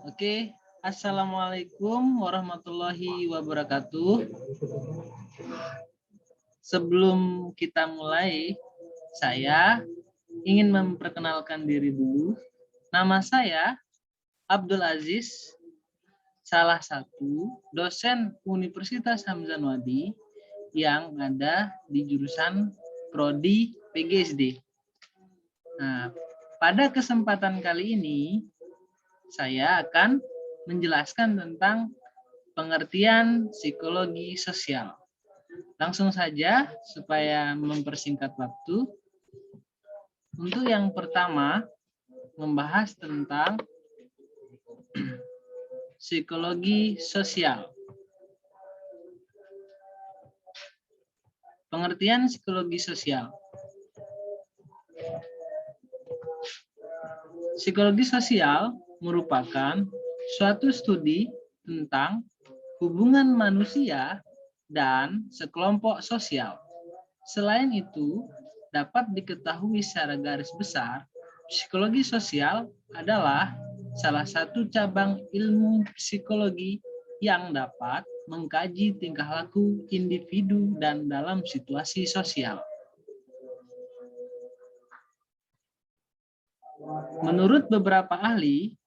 Oke, Assalamualaikum warahmatullahi wabarakatuh. Sebelum kita mulai, saya ingin memperkenalkan diri dulu. Nama saya Abdul Aziz, salah satu dosen Universitas Hamzanwadi yang ada di jurusan Prodi PGSD. Nah, pada kesempatan kali ini, saya akan menjelaskan tentang pengertian psikologi sosial. Langsung saja supaya mempersingkat waktu. Untuk yang pertama, membahas tentang psikologi sosial. Pengertian psikologi sosial. Psikologi sosial merupakan suatu studi tentang hubungan manusia dan sekelompok sosial. Selain itu, dapat diketahui secara garis besar, psikologi sosial adalah salah satu cabang ilmu psikologi yang dapat mengkaji tingkah laku individu dan dalam situasi sosial. Menurut beberapa ahli,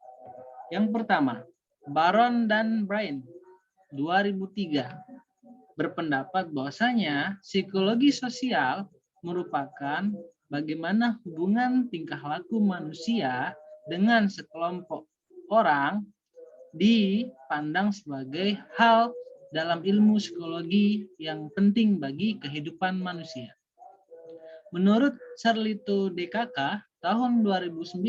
yang pertama, Baron dan Brain, 2003, berpendapat bahwasanya psikologi sosial merupakan bagaimana hubungan tingkah laku manusia dengan sekelompok orang dipandang sebagai hal dalam ilmu psikologi yang penting bagi kehidupan manusia. Menurut Carlito DKK tahun 2009,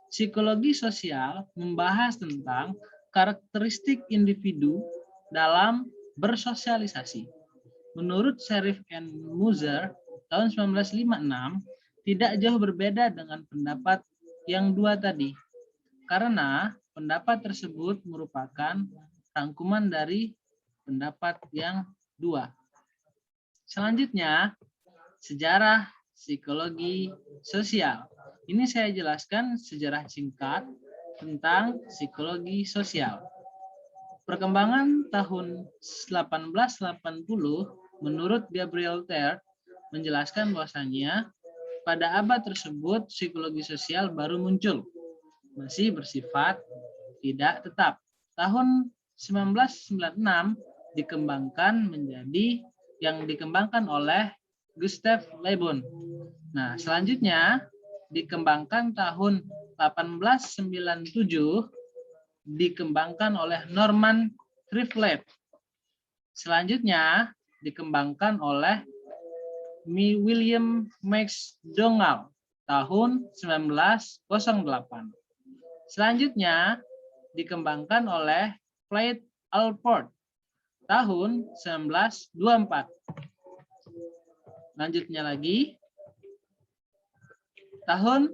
psikologi sosial membahas tentang karakteristik individu dalam bersosialisasi. Menurut Sherif and Muser tahun 1956, tidak jauh berbeda dengan pendapat yang dua tadi, karena pendapat tersebut merupakan rangkuman dari pendapat yang dua. Selanjutnya, sejarah psikologi sosial. Ini saya jelaskan sejarah singkat tentang psikologi sosial. Perkembangan tahun 1880 menurut Gabriel Ter menjelaskan bahwasanya pada abad tersebut psikologi sosial baru muncul, masih bersifat tidak tetap. Tahun 1996 dikembangkan menjadi yang dikembangkan oleh Gustav Le Bon. Nah, selanjutnya dikembangkan tahun 1897 dikembangkan oleh Norman Triflet. Selanjutnya dikembangkan oleh William McDougall tahun 1908. Selanjutnya dikembangkan oleh Clyde Alport tahun 1924. Lanjutnya lagi, tahun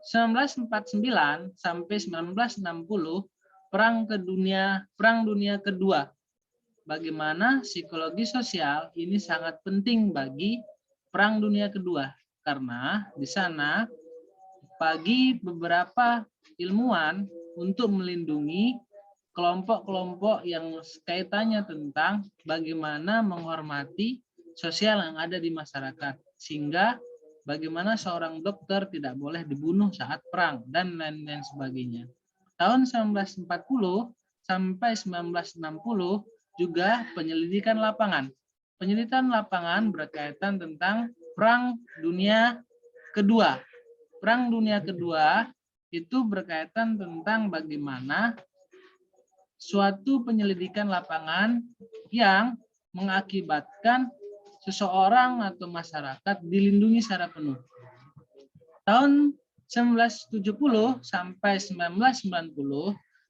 1949 sampai 1960 Perang Dunia Kedua. Bagaimana psikologi sosial ini sangat penting bagi Perang Dunia Kedua, karena di sana bagi beberapa ilmuwan untuk melindungi kelompok-kelompok yang kaitannya tentang bagaimana menghormati sosial yang ada di masyarakat, sehingga bagaimana seorang dokter tidak boleh dibunuh saat perang dan lain-lain sebagainya. Tahun 1940 sampai 1960 juga penyelidikan lapangan. Penyelidikan lapangan berkaitan tentang Perang Dunia Kedua. Perang Dunia Kedua itu berkaitan tentang bagaimana suatu penyelidikan lapangan yang mengakibatkan seseorang atau masyarakat dilindungi secara penuh. Tahun 1970 sampai 1990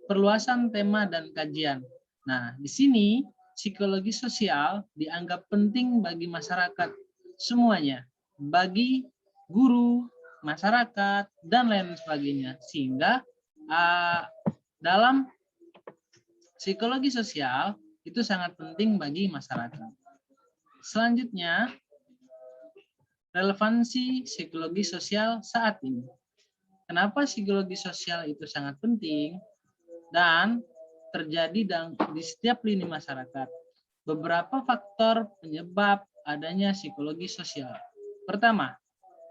perluasan tema dan kajian. Nah, di sini psikologi sosial dianggap penting bagi masyarakat semuanya, bagi guru, masyarakat, dan lain sebagainya. Sehingga dalam psikologi sosial itu sangat penting bagi masyarakat. Selanjutnya, relevansi psikologi sosial saat ini. Kenapa psikologi sosial itu sangat penting dan terjadi di setiap lini masyarakat? Beberapa faktor penyebab adanya psikologi sosial. Pertama,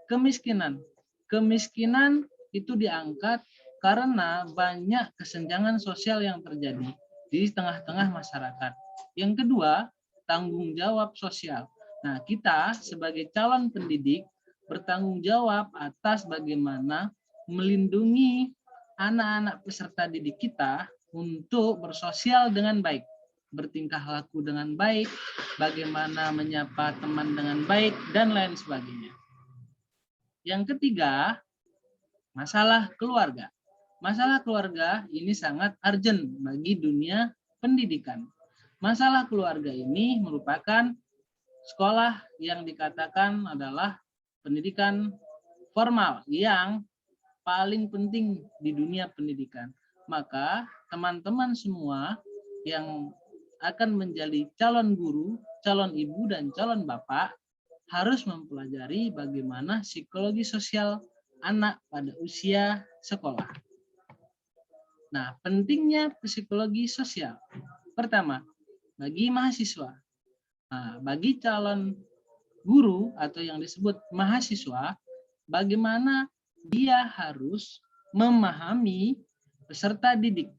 kemiskinan. Kemiskinan itu diangkat karena banyak kesenjangan sosial yang terjadi di tengah-tengah masyarakat. Yang kedua, tanggung jawab sosial. Nah, kita sebagai calon pendidik bertanggung jawab atas bagaimana melindungi anak-anak peserta didik kita untuk bersosial dengan baik, bertingkah laku dengan baik, bagaimana menyapa teman dengan baik, dan lain sebagainya. Yang ketiga, masalah keluarga. Masalah keluarga ini sangat urgent bagi dunia pendidikan. Masalah keluarga ini merupakan sekolah yang dikatakan adalah pendidikan formal yang paling penting di dunia pendidikan. Maka teman-teman semua yang akan menjadi calon guru, calon ibu, dan calon bapak harus mempelajari bagaimana psikologi sosial anak pada usia sekolah. Nah, pentingnya psikologi sosial. Pertama, bagi mahasiswa. Nah, bagi calon guru atau yang disebut mahasiswa, bagaimana dia harus memahami peserta didik,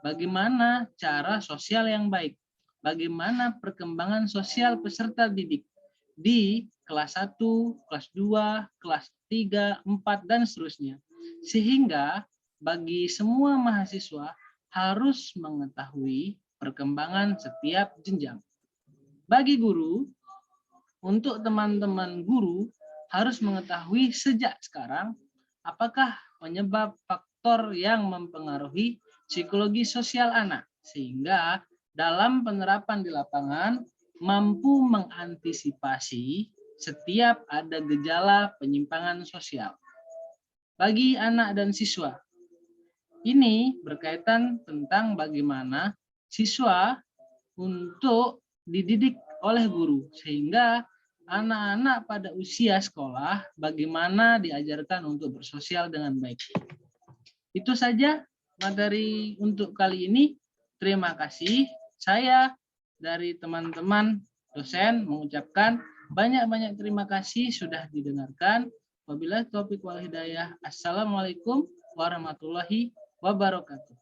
bagaimana cara sosial yang baik, bagaimana perkembangan sosial peserta didik di kelas 1, kelas 2, kelas 3, 4, dan seterusnya. Sehingga bagi semua mahasiswa harus mengetahui perkembangan setiap jenjang. Bagi guru, untuk teman-teman guru harus mengetahui sejak sekarang apakah penyebab faktor yang mempengaruhi psikologi sosial anak, sehingga dalam penerapan di lapangan mampu mengantisipasi setiap ada gejala penyimpangan sosial. Bagi anak dan siswa, ini berkaitan tentang bagaimana siswa untuk dididik oleh guru, sehingga anak-anak pada usia sekolah bagaimana diajarkan untuk bersosial dengan baik. Itu saja materi untuk kali ini. Terima kasih. Saya dari teman-teman dosen mengucapkan banyak-banyak terima kasih sudah didengarkan. Wabillahi taufiq wal hidayah. Assalamualaikum warahmatullahi wabarakatuh.